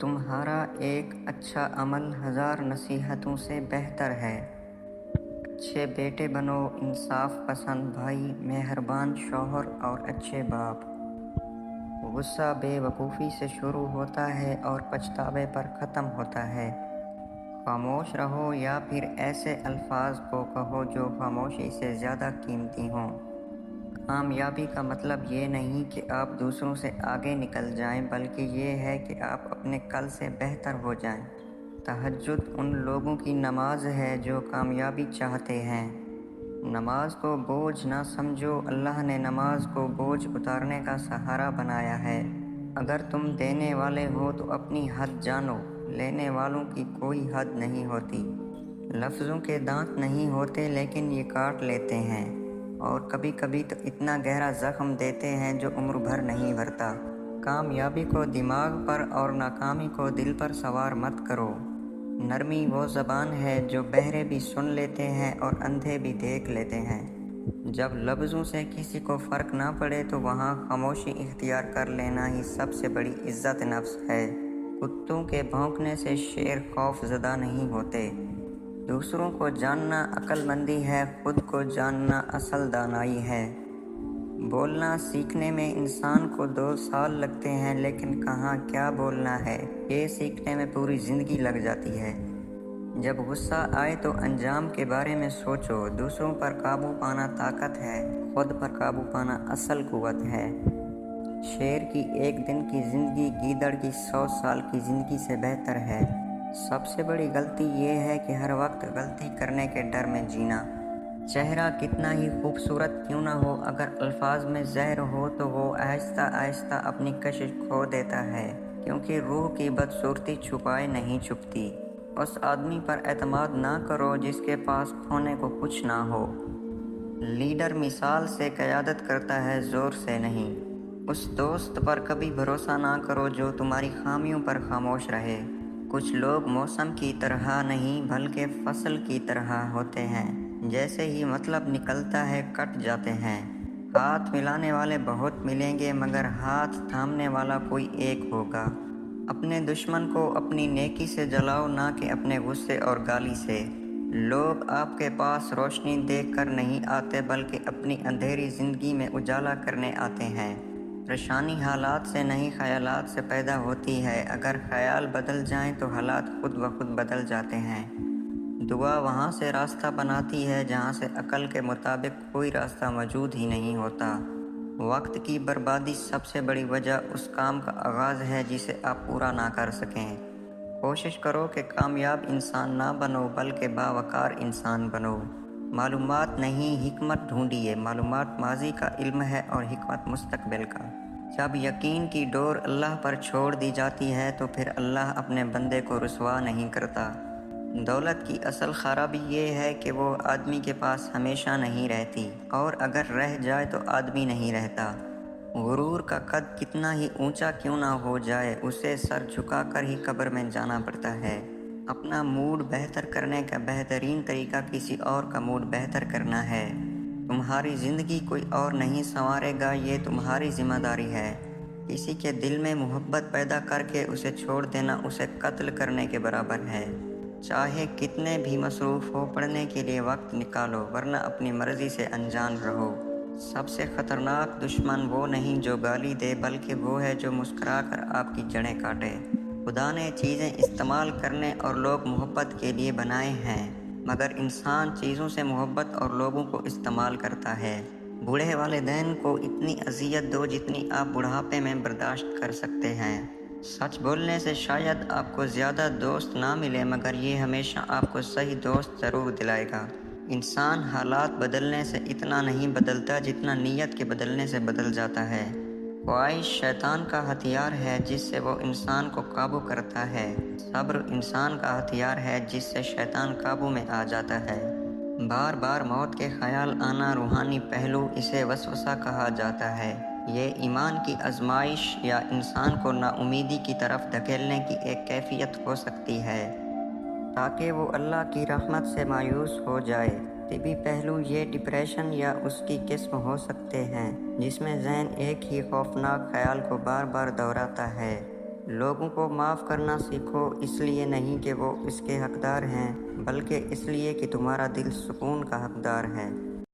تمہارا ایک اچھا عمل 1000 نصیحتوں سے بہتر ہے۔ اچھے بیٹے بنو، انصاف پسند بھائی، مہربان شوہر اور اچھے باپ۔ غصہ بے وقوفی سے شروع ہوتا ہے اور پچھتاوے پر ختم ہوتا ہے۔ خاموش رہو یا پھر ایسے الفاظ کو کہو جو خاموشی سے زیادہ قیمتی ہوں۔ کامیابی کا مطلب یہ نہیں کہ آپ دوسروں سے آگے نکل جائیں، بلکہ یہ ہے کہ آپ اپنے کل سے بہتر ہو جائیں۔ تہجد ان لوگوں کی نماز ہے جو کامیابی چاہتے ہیں۔ نماز کو بوجھ نہ سمجھو، اللہ نے نماز کو بوجھ اتارنے کا سہارا بنایا ہے۔ اگر تم دینے والے ہو تو اپنی حد جانو، لینے والوں کی کوئی حد نہیں ہوتی۔ لفظوں کے دانت نہیں ہوتے لیکن یہ کاٹ لیتے ہیں، اور کبھی کبھی تو اتنا گہرا زخم دیتے ہیں جو عمر بھر نہیں بھرتا۔ کامیابی کو دماغ پر اور ناکامی کو دل پر سوار مت کرو۔ نرمی وہ زبان ہے جو بہرے بھی سن لیتے ہیں اور اندھے بھی دیکھ لیتے ہیں۔ جب لفظوں سے کسی کو فرق نہ پڑے تو وہاں خاموشی اختیار کر لینا ہی سب سے بڑی عزت نفس ہے۔ کتوں کے بھونکنے سے شیر خوف زدہ نہیں ہوتے۔ دوسروں کو جاننا عقل مندی ہے، خود کو جاننا اصل دانائی ہے۔ بولنا سیکھنے میں انسان کو 2 سال لگتے ہیں، لیکن کہاں کیا بولنا ہے یہ سیکھنے میں پوری زندگی لگ جاتی ہے۔ جب غصہ آئے تو انجام کے بارے میں سوچو۔ دوسروں پر قابو پانا طاقت ہے، خود پر قابو پانا اصل قوت ہے۔ شیر کی 1 دن کی زندگی گیدڑ کی 100 سال کی زندگی سے بہتر ہے۔ سب سے بڑی غلطی یہ ہے کہ ہر وقت غلطی کرنے کے ڈر میں جینا۔ چہرہ کتنا ہی خوبصورت کیوں نہ ہو، اگر الفاظ میں زہر ہو تو وہ آہستہ آہستہ اپنی کشش کھو دیتا ہے، کیونکہ روح کی بدصورتی چھپائے نہیں چھپتی۔ اس آدمی پر اعتماد نہ کرو جس کے پاس کھونے کو کچھ نہ ہو۔ لیڈر مثال سے قیادت کرتا ہے، زور سے نہیں۔ اس دوست پر کبھی بھروسہ نہ کرو جو تمہاری خامیوں پر خاموش رہے۔ کچھ لوگ موسم کی طرح نہیں بلکہ فصل کی طرح ہوتے ہیں، جیسے ہی مطلب نکلتا ہے کٹ جاتے ہیں۔ ہاتھ ملانے والے بہت ملیں گے مگر ہاتھ تھامنے والا کوئی ایک ہوگا۔ اپنے دشمن کو اپنی نیکی سے جلاؤ، نہ کہ اپنے غصے اور گالی سے۔ لوگ آپ کے پاس روشنی دیکھ کر نہیں آتے بلکہ اپنی اندھیری زندگی میں اجالا کرنے آتے ہیں۔ پریشانی حالات سے نہیں خیالات سے پیدا ہوتی ہے، اگر خیال بدل جائیں تو حالات خود بخود بدل جاتے ہیں۔ دعا وہاں سے راستہ بناتی ہے جہاں سے عقل کے مطابق کوئی راستہ موجود ہی نہیں ہوتا۔ وقت کی بربادی سب سے بڑی وجہ اس کام کا آغاز ہے جسے آپ پورا نہ کر سکیں۔ کوشش کرو کہ کامیاب انسان نہ بنو بلکہ باوقار انسان بنو۔ معلومات نہیں حکمت ڈھونڈیے۔ معلومات ماضی کا علم ہے اور حکمت مستقبل کا۔ جب یقین کی ڈور اللہ پر چھوڑ دی جاتی ہے تو پھر اللہ اپنے بندے کو رسوا نہیں کرتا۔ دولت کی اصل خرابی یہ ہے کہ وہ آدمی کے پاس ہمیشہ نہیں رہتی، اور اگر رہ جائے تو آدمی نہیں رہتا۔ غرور کا قد کتنا ہی اونچا کیوں نہ ہو جائے، اسے سر جھکا کر ہی قبر میں جانا پڑتا ہے۔ اپنا موڈ بہتر کرنے کا بہترین طریقہ کسی اور کا موڈ بہتر کرنا ہے۔ تمہاری زندگی کوئی اور نہیں سنوارے گا، یہ تمہاری ذمہ داری ہے۔ کسی کے دل میں محبت پیدا کر کے اسے چھوڑ دینا اسے قتل کرنے کے برابر ہے۔ چاہے کتنے بھی مصروف ہو، پڑھنے کے لیے وقت نکالو، ورنہ اپنی مرضی سے انجان رہو۔ سب سے خطرناک دشمن وہ نہیں جو گالی دے، بلکہ وہ ہے جو مسکرا کر آپ کی جڑیں کاٹے۔ خدا نے چیزیں استعمال کرنے اور لوگ محبت کے لیے بنائے ہیں، مگر انسان چیزوں سے محبت اور لوگوں کو استعمال کرتا ہے۔ بوڑھے والدین کو اتنی اذیت دو جتنی آپ بڑھاپے میں برداشت کر سکتے ہیں۔ سچ بولنے سے شاید آپ کو زیادہ دوست نہ ملے، مگر یہ ہمیشہ آپ کو صحیح دوست ضرور دلائے گا۔ انسان حالات بدلنے سے اتنا نہیں بدلتا جتنا نیت کے بدلنے سے بدل جاتا ہے۔ خواہش شیطان کا ہتھیار ہے جس سے وہ انسان کو قابو کرتا ہے۔ صبر انسان کا ہتھیار ہے جس سے شیطان قابو میں آ جاتا ہے۔ بار بار موت کے خیال آنا روحانی پہلو، اسے وسوسہ کہا جاتا ہے۔ یہ ایمان کی آزمائش یا انسان کو ناامیدی کی طرف دھکیلنے کی ایک کیفیت ہو سکتی ہے تاکہ وہ اللہ کی رحمت سے مایوس ہو جائے۔ طبی پہلو، یہ ڈپریشن یا اس کی قسم ہو سکتے ہیں جس میں ذہن ایک ہی خوفناک خیال کو بار بار دہراتا ہے۔ لوگوں کو معاف کرنا سیکھو، اس لیے نہیں کہ وہ اس کے حقدار ہیں، بلکہ اس لیے کہ تمہارا دل سکون کا حقدار ہے۔